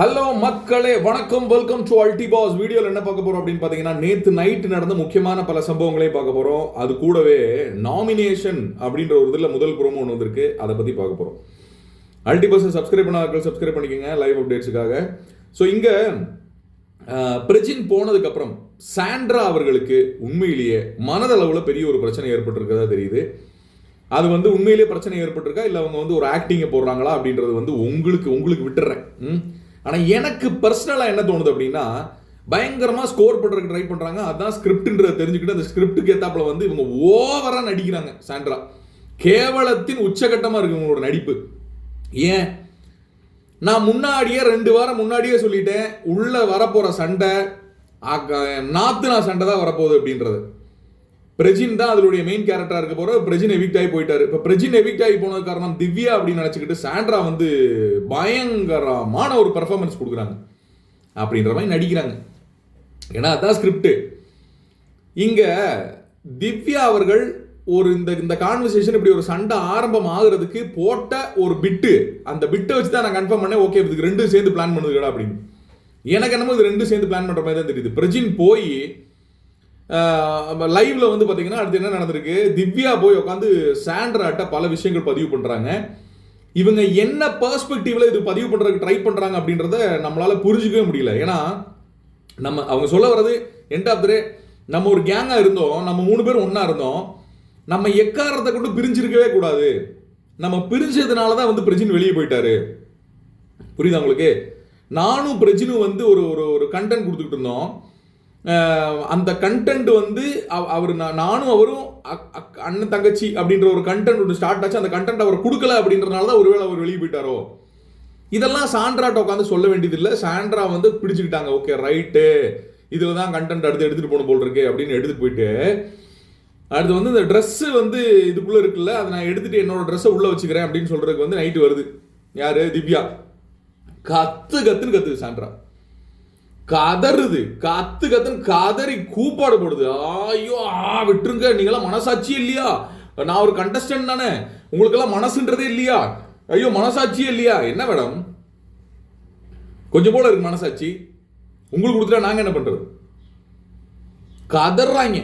Hello மக்களே, வணக்கம். Welcome to அல்டி பாஸ். வீடியோவில் என்ன பார்க்க போறோம் அப்படின்னு பார்த்தீங்கன்னா, நேற்று நைட்டு நடந்த முக்கியமான பல சம்பவங்களையும் பார்க்க போறோம். அது கூடவே நாமினேஷன் அப்படின்ற ஒரு இதில் முதல் ப்ரோமோ ஒன்று வந்திருக்கு, அதை பற்றி பார்க்க போறோம். அல்டி பாஸை சப்ஸ்கிரைப் பண்ணாதவர்கள் சப்ஸ்கிரைப் பண்ணிக்கோங்க லைவ் அப்டேட்ஸுக்காக. ஸோ இங்கே பிரஜின் போனதுக்கப்புறம் சாண்ட்ரா அவர்களுக்கு உண்மையிலேயே மனதளவில் பெரிய ஒரு பிரச்சனை ஏற்பட்டிருக்கிறதா தெரியுது. அது உண்மையிலேயே பிரச்சனை ஏற்பட்டிருக்கா இல்லை அவங்க ஒரு ஆக்டிங்கை போடுறாங்களா அப்படின்றது உங்களுக்கு விட்டுறேன். ஆனால் எனக்கு பர்சனலாக என்ன தோணுது அப்படின்னா, பயங்கரமாக ஸ்கோர் பண்ணுறதுக்கு ட்ரை பண்ணுறாங்க. அதுதான் ஸ்கிரிப்ட்ன்றதை தெரிஞ்சுக்கிட்டு அந்த ஸ்கிரிப்டுக்கு ஏற்றாப்புல இவங்க ஓவராக நடிக்கிறாங்க. சாண்ட்ரா கேவலத்தின் உச்சகட்டமாக இருக்கு உங்களோட நடிப்பு. ஏன், நான் முன்னாடியே 2 வாரம் முன்னாடியே சொல்லிட்டேன், உள்ள வரப்போகிற சண்டை நாத்துனா சண்டை தான் வரப்போகுது அப்படின்றது. பிரஜின் தான் அதனுடைய மெயின் கேரக்டரா இருக்க போற. பிரஜின் எவிக்ட் ஆகி போயிட்டாரு. இப்போ பிரஜின் எவிக்ட் ஆகி போனது காரணம் திவ்யா அப்படின்னு நினைச்சுக்கிட்டு சாண்ட்ரா பயங்கரமான ஒரு பெர்ஃபார்மன்ஸ் கொடுக்குறாங்க அப்படின்ற மாதிரி நடிக்கிறாங்க. ஏன்னா அதான் ஸ்கிரிப்ட். இங்க திவ்யா அவர்கள் ஒரு இந்த கான்வர்சேஷன் இப்படி ஒரு சண்டை ஆரம்பம் ஆகுறதுக்கு போட்ட ஒரு பிட்டு, அந்த பிட்டை வச்சு தான் நான் கன்ஃபார்ம் பண்ணேன், ஓகே இதுக்கு 2 சேர்ந்து பிளான் பண்ணுதுடா அப்படின்னு. எனக்கு என்னமோ இது 2 சேர்ந்து பிளான் பண்ற மாதிரி தான் தெரியுது. பிரஜின் போய் லைவ்ல பார்த்தீங்கன்னா அடுத்து என்ன நடந்திருக்கு, திவ்யா போய் உட்காந்து சாண்ட்ராட்ட பல விஷயங்கள் பதிவு பண்றாங்க. இவங்க என்ன பெர்ஸ்பெக்டிவ்ல இது பதிவு பண்றதுக்கு ட்ரை பண்றாங்க அப்படின்றத நம்மளால புரிஞ்சுக்கவே முடியல. ஏன்னா அவங்க சொல்ல வர்றது எண்ட் ஆஃப் த டே, நம்ம ஒரு கேங்கா இருந்தோம், நம்ம 3 பேரும் ஒன்னா இருந்தோம், நம்ம எக்காரத்தை கொண்டு பிரிஞ்சிருக்கவே கூடாது, நம்ம பிரிஞ்சதுனால தான் பிரஜின் வெளியே போயிட்டாரு. புரியுதா உங்களுக்கு? நானும் பிரஜினும் ஒரு கண்டென்ட் கொடுத்துக்கிட்டு இருந்தோம். அந்த கண்டென்ட் அவர் நானும் அவரும் அண்ணன் தங்கச்சி அப்படின்ற ஒரு கண்டென்ட் ஒன்று ஸ்டார்ட் ஆச்சு. அந்த கண்டென்ட் அவர் கொடுக்கல அப்படின்றனால தான் ஒருவேளை அவர் வெளியே போயிட்டாரோ. இதெல்லாம் சாண்ட்ராட்ட உட்காந்து சொல்ல வேண்டியதில்லை. சாண்ட்ரா பிடிச்சிக்கிட்டாங்க, ஓகே ரைட்டு, இதில் தான் கண்டென்ட் எடுத்துகிட்டு போன போல் இருக்கு அப்படின்னு எடுத்துகிட்டு போயிட்டு, அடுத்து இந்த ட்ரெஸ்ஸு இதுக்குள்ளே இருக்குல்ல, அதை நான் எடுத்துகிட்டு என்னோட ட்ரெஸ்ஸை உள்ளே வச்சுக்கிறேன் அப்படின்னு சொல்கிறதுக்கு நைட்டு வருது. யார்? திவ்யா. கத்துன்னு கத்துது சாண்ட்ரா, கதறுது, கத்துன்னு கதறி கூப்பாடு போடுது. ஐயோ விட்டுருங்க, நீங்களாம் மனசாட்சி இல்லையா? நான் ஒரு கண்டஸ்டன்ட் தானே, உங்களுக்கெல்லாம் மனசுன்றதே இல்லையா? ஐயோ மனசாட்சியே இல்லையா? என்ன மேடம், கொஞ்சம் போல இருக்கு மனசாட்சி, உங்களுக்கு கொடுத்துட்டா நாங்க என்ன பண்றது? கதறாங்க.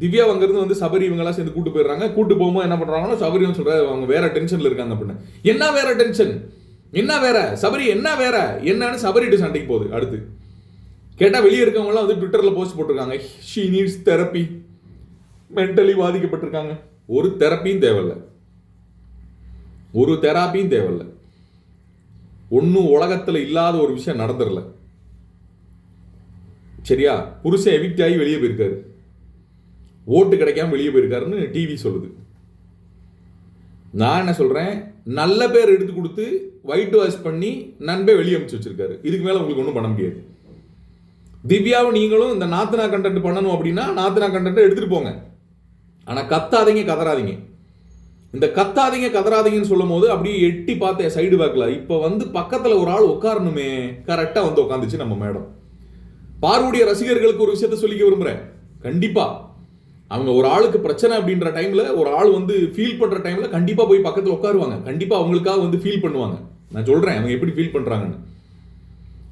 திவ்யா அங்கிருந்து சபரி இவங்கெல்லாம் சேர்ந்து கூட்டு போயிடுறாங்க. கூட்டு போகும்போது என்ன பண்றாங்கன்னா, சபரி சொல்ற அவங்க வேற டென்ஷன்ல இருக்காங்க அப்படின்னு. என்ன வேற டென்ஷன், என்ன வேற சபரி, என்ன வேற என்னன்னு சபரிட்டு சண்டைக்கு போகுது. அடுத்து கேட்டால் வெளியே இருக்கவங்களாம் ட்விட்டரில் போஸ்ட் போட்டிருக்காங்க, ஷீ நீட்ஸ் தெரப்பி, மென்டலி பாதிக்கப்பட்டிருக்காங்க. ஒரு தெரப்பியும் தேவையில்லை, ஒரு தெராப்பியும் தேவையில்லை. ஒன்றும் உலகத்தில் இல்லாத ஒரு விஷயம் நடந்துடல. சரியா? புருஷன் எவிக்ட் ஆகி வெளியே போயிருக்காரு, ஓட்டு கிடைக்காம வெளியே போயிருக்காருன்னு டிவி சொல்லுது. நான் என்ன சொல்றேன், நல்ல பேர் எடுத்து கொடுத்து ஒயிட் வாஷ் பண்ணி நண்பே வெளியே அனுப்பிச்சு வச்சிருக்காரு. இதுக்கு மேலே உங்களுக்கு ஒன்றும் பண்ண முடியாது. திவ்யாவும் நீங்களும் இந்த நாத்தனா கண்டென்ட் பண்ணணும் அப்படின்னா நாத்தனா கண்டென்ட் எடுத்துட்டு போங்க. ஆனால் கத்தாதீங்க, கதறாதீங்க. இந்த கத்தாதீங்க கதறாதீங்கன்னு சொல்லும் போது அப்படியே எட்டி பார்த்தேன் சைடு பேக்கில். இப்போ பக்கத்தில் ஒரு ஆள் உட்காரணுமே, கரெக்டாக உட்காந்துச்சு நம்ம மேடம். பார்வதிய ரசிகர்களுக்கு ஒரு விஷயத்த சொல்லிக்க விரும்புகிறேன். கண்டிப்பாக அவங்க ஒரு ஆளுக்கு பிரச்சனை அப்படின்ற டைமில், ஒரு ஆள் ஃபீல் பண்ணுற டைமில் கண்டிப்பாக போய் பக்கத்தில் உட்காருவாங்க. கண்டிப்பாக அவங்களுக்காக ஃபீல் பண்ணுவாங்க. நான் சொல்கிறேன் அவங்க எப்படி ஃபீல் பண்ணுறாங்கன்னு.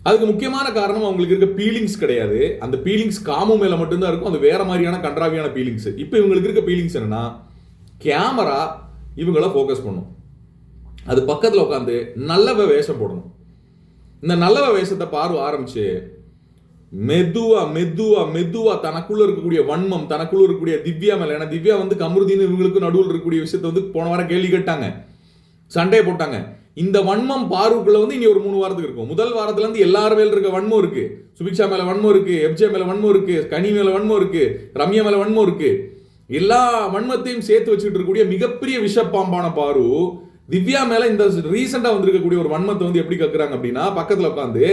அதுக்கு முக்கியமான காரணம் அவங்களுக்கு இருக்க பீலிங்ஸ் கிடையாது. அந்த பீலிங்ஸ் காமு மேல மட்டும்தான் இருக்கும். அது வேற மாதிரியான கன்றாவியான பீலிங்ஸ். இப்போ இவங்களுக்கு இருக்க பீலிங்ஸ் என்னன்னா, கேமரா இவங்கள ஃபோக்கஸ் பண்ணும், அது பக்கத்தில் உட்காந்து நல்லவ வேஷம் போடணும். இந்த நல்லவ வேஷத்தை பார்வை ஆரம்பிச்சு மெதுவா மெதுவா மெதுவா தனக்குள்ள இருக்கக்கூடிய வன்மம், தனக்குள்ள இருக்கக்கூடிய திவ்யா மேல, ஏன்னா திவ்யா கமருதீன் இவங்களுக்கு நடுவில் இருக்கக்கூடிய விஷயத்தை போன வாரம் கேள்வி கேட்டாங்க, சண்டையை போட்டாங்க. இந்த வன்மம் பார்வுக்குள்ள இனி ஒரு 3 வாரத்துக்கு இருக்கும். முதல் வாரத்துல இருந்து எல்லார் மேல இருக்க வன்மம் இருக்கு. சுபிக்ஷா மேல வன்மம் இருக்கு, எப்ஜே மேல வன்மம் இருக்கு, கனி மேல வன்மம் இருக்கு, ரம்யா மேல வன்மம் இருக்கு. எல்லா வன்மத்தையும் சேர்த்து வச்சுட்டு இருக்கக்கூடிய மிகப்பெரிய விஷப்பாம்பான பாரு திவ்யா மேல இந்த ரீசெண்டா வந்திருக்கக்கூடிய ஒரு வன்மத்தை எப்படி கக்குறாங்க அப்படின்னா, பக்கத்துல உட்காந்து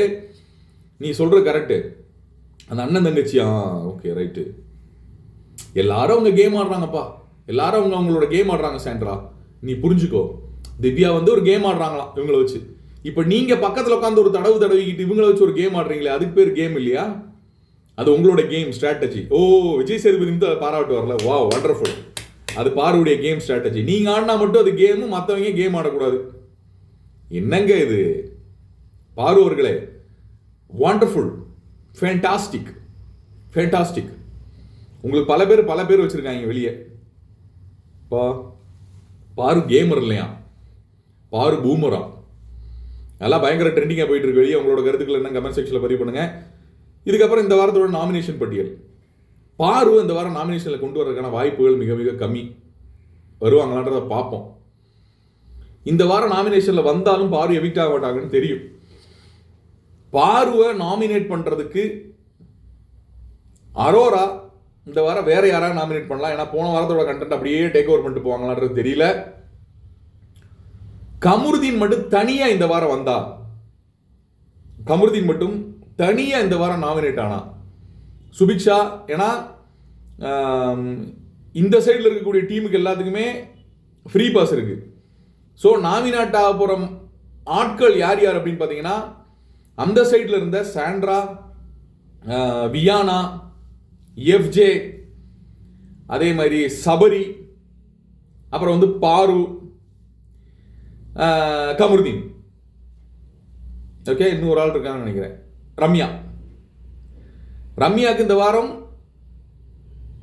நீ சொல்ற கரெக்ட், அந்த அண்ணன் தங்கச்சியா, ஓகே ரைட்டு, எல்லாரும் அவங்க கேம் ஆடுறாங்கப்பா, எல்லாரும் அவங்களோட கேம் ஆடுறாங்க சாண்ட்ரா, நீ புரிஞ்சுக்கோ. திவ்யா ஒரு கேம் ஆடுறாங்களாம் இவங்களை வச்சு. இப்போ நீங்க பக்கத்தில் உட்காந்து ஒரு தடவிக்கிட்டு இவங்களை வச்சு ஒரு கேம் ஆடுறீங்களே, அதுக்கு பேர் கேம் இல்லையா? அது உங்களோட கேம் ஸ்ட்ராட்டஜி. ஓ, விஜய் சேதுபதி பாராட்டு வரல, வா வண்டர்ஃபுல், அது பார்வதிய கேம் ஸ்ட்ராட்டஜி. நீங்க ஆடினா மட்டும் அது கேமு, மற்றவங்க கேம் ஆடக்கூடாது. என்னங்க இது? பாரு அவர்களே, வண்டர்ஃபுல், ஃபேண்டாஸ்டிக், ஃபேண்டாஸ்டிக். உங்களுக்கு பல பேர் வச்சிருக்காங்க வெளியே. பாரு கேமர் இல்லையா, பாரு பூமரா, நல்லா பயங்கர ட்ரெண்டிங்காக போயிட்டு இருக்கு வெளியே. உங்களோட கருத்துக்கள் என்ன கமெண்ட் செக்ஷனில் பதிவு பண்ணுங்க. இதுக்கப்புறம் இந்த வாரத்தோட நாமினேஷன் பட்டியல். பாரு இந்த வாரம் நாமினேஷனில் கொண்டு வரதுக்கான வாய்ப்புகள் மிக மிக கம்மி. வருவாங்களான்றதை பார்ப்போம். இந்த வாரம் நாமினேஷனில் வந்தாலும் பாரு எவிக்ட் ஆக மாட்டாங்கன்னு தெரியும். பாருவை நாமினேட் பண்ணுறதுக்கு அரோரா இந்த வாரம் வேற யாராவது நாமினேட் பண்ணலாம். ஏன்னா போன வாரத்தோட கண்டென்ட் அப்படியே டேக் ஓவர் பண்ணிட்டு போவாங்களான்றது தெரியல. கமருதீன் மட்டும் தனியா இந்த வாரம் வந்தா, கமருதீன் மட்டும் தனியா இந்த வாரம் நாமினேட் ஆனா, சுபிக்ஷா, ஏன்னா இந்த சைடில் இருக்கக்கூடிய டீமுக்கு எல்லாத்துக்குமே ஃப்ரீ பாஸ் இருக்கு. ஸோ நாமினேட் ஆக போகிற ஆட்கள் யார் யார் அப்படின்னு பார்த்தீங்கன்னா, அந்த சைடில் இருந்த சாண்ட்ரா, வியானா, எஃப்ஜே, அதே மாதிரி சபரி, அப்புறம் வந்து பாரு, கமருதீன், ஓகே, இன்னும் ஒரு ஆள் இருக்காங்கன்னு நினைக்கிறேன், ரம்யா. ரம்யாவுக்கு இந்த வாரம்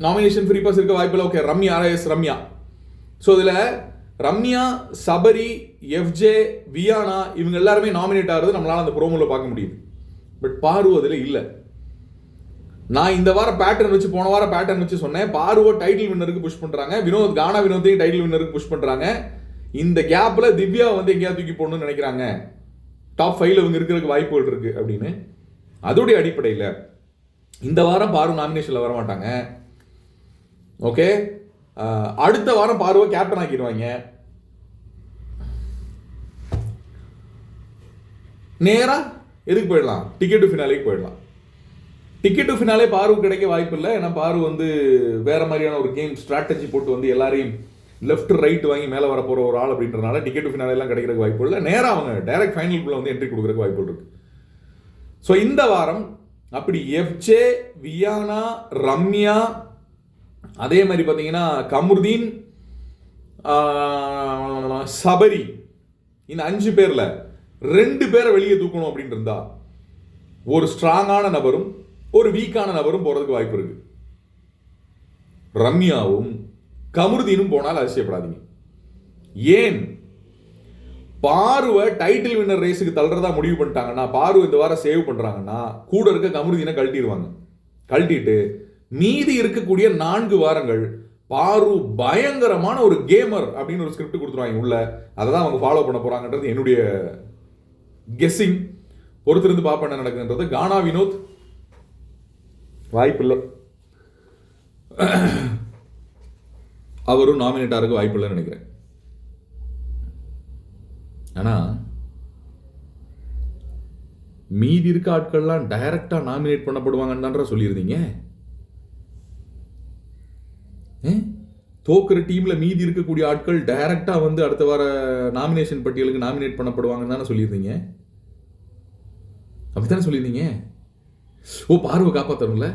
நாமினேஷன் ஃப்ரீ பாஸ் இருக்க வாய்ப்பில்லை. ஓகே, ரம்யா, ரம்யா. ஸோ இதில் ரம்யா, சபரி, எஃப்ஜே, வியானா இவங்க எல்லாருமே நாமினேட் ஆகிறது நம்மளால் அந்த ப்ரோமோவில் பார்க்க முடியுது. பட் பாரு அதில் இல்லை. நான் இந்த வாரம் பேட்டர்ன் வச்சு, போன வாரம் பேட்டர்ன் வச்சு சொன்னேன், பாருவை டைட்டில் வின்னருக்கு புஷ் பண்ணுறாங்க, கானா வினோத்தையும் டைட்டில் வின்னருக்கு புஷ் பண்ணுறாங்க. இந்த கேப்பில் திவ்யா வந்து எங்கேயாவது தூக்கி போடணும்னு நினைக்கிறாங்க, டாப் 5 இவங்க இருக்கிறதுக்கு வாய்ப்புகள் இருக்கு அப்படின்னு. அதோடைய அடிப்படையில் இந்த வாரம் பாரு நாமினேஷனில் வரமாட்டாங்க. ஓகே, அடுத்த வாரம் பாருவை கேப்டன் ஆக்கிடுவாங்க. நேரா எதுக்கு போயிடலாம், டிக்கெட் டு ஃபினாலேக்கு போயிடலாம். டிக்கெட் டு ஃபினாலே பாருக்கு கிடைக்க வாய்ப்பு இல்லை. ஏன்னா பாரு வந்து வேற மாதிரியான ஒரு கேம் ஸ்ட்ராட்டஜி போட்டு வந்து எல்லாரையும் லெஃப்ட் ரைட் வாங்கி மேலே வர போகிற ஒரு ஆள் அப்படின்றனால டிக்கெட் டு ஃபினாலே எல்லாம் கிடைக்கிறதுக்கு வாய்ப்பு இல்லை. நேராக அவங்க டைரக்ட் ஃபைனலுக்குள்ள வந்து என்ட்ரி கொடுக்குறதுக்கு வாய்ப்பு இருக்கு. ஸோ இந்த வாரம் அப்படி எஃப்ஜே, வியானா, ரம்யா, அதே மாதிரி பார்த்தீங்கன்னா கமருதீன், சபரி, இந்த 5 பேர்ல 2 பேரை வெளியே தூக்கணும் அப்படின்னு இருந்தா ஒரு ஸ்ட்ராங்கான நபரும் ஒரு வீக்கான நபரும் போறதுக்கு வாய்ப்பு இருக்கு. ரம்யாவும் கமருதீனும் போனால் அதிசயப்படாதீங்க. ஏன், பாருவை டைட்டில் வின்னர் ரேஸுக்கு தள்ளுறதா முடிவு பண்ணிட்டாங்கன்னா, பாரு இந்த வாரம் சேவ் பண்றாங்கன்னா கூட இருக்க கமருதீனை கழட்டிடுவாங்க. கழட்டிட்டு மீதி இருக்கக்கூடிய 4 வாரங்கள் பாரு பயங்கரமான ஒரு கேமர் அப்படின்னு ஒரு ஸ்கிரிப்ட் கொடுத்துருவாங்க உள்ள. அதை தான் அவங்க ஃபாலோ பண்ண போறாங்கன்றது என்னுடைய கெஸ்ஸிங். பொறுத்திருந்து பார்ப்பேன் என்ன நடக்குதுன்றது. கானா வினோத் வாய்ப்பு இல்லை, அவரும் நாமினேட் ஆகிறதுக்கு வாய்ப்பு இல்லைன்னு நினைக்கிறேன். ஆனா மீதி இருக்க ஆட்கள்லாம் டைரக்டா நாமினேட் பண்ணப்படுவாங்கன்னு தான் சொல்லியிருந்தீங்க. தோக்குற டீம்ல மீதி இருக்கக்கூடிய ஆட்கள் டைரக்டா வந்து அடுத்த வார நாமினேஷன் பட்டியலுக்கு நாமினேட் பண்ணப்படுவாங்கன்னு தானே சொல்லியிருந்தீங்க. அப்படித்தானே சொல்லியிருந்தீங்க. ஓ, பார்வை காப்பாற்றணும்ல.